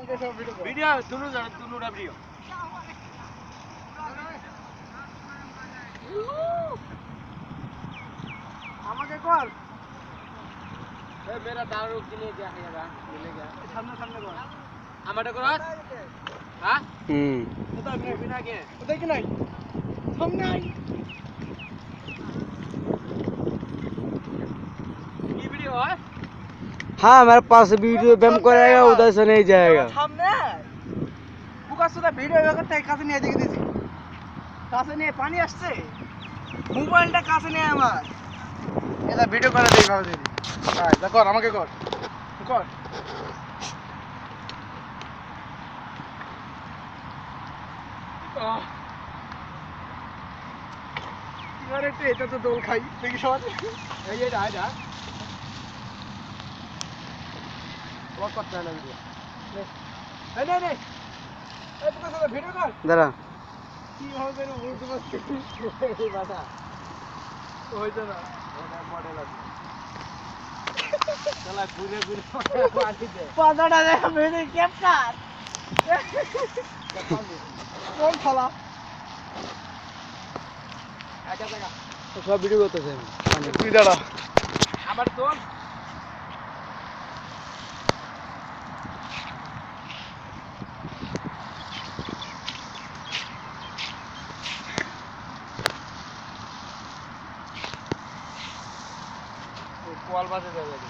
video দুনুটা video আমাকে কর ए मेरा दारू किने क्या है यार मिले क्या সামনে সামনে কর আমাটা করো হ্যাঁ ওটা আমি বিনা কে ওটা কি নাই সামনে আই ये वीडियो है हाँ मेरे पास वीडियो बैम करेगा उधर से नहीं जाएगा সামনে বুকা সুদা ভিডিও করতে কাছে নিয়ে দেখে দিছি কাছে নিয়ে পানি আসছে মোবাইলটা কাছে নিয়ে আমার এটা ভিডিও করে দেই ভালো দিদি হ্যাঁ যা কর আমাকে কর কর আরে এটা তো দোল খাই দেখি সবাই এই যে এটা ও করতে না ভিডিও এই নে নে এই বুকা সুদা ভিডিও কর दादा কি হবে রে বুঝতে পারছি এই বাটা হইতো না ওটা মডেল আছে চলা ঘুরে ঘুরে পানি দে পাতাটা দেখ মেরে ক্যাপচার কোন ফলা আচ্ছা দেখা तो सब वीडियो करते थे তুই দাঁড়া আমার তোল কোয়াল বাজে যাবে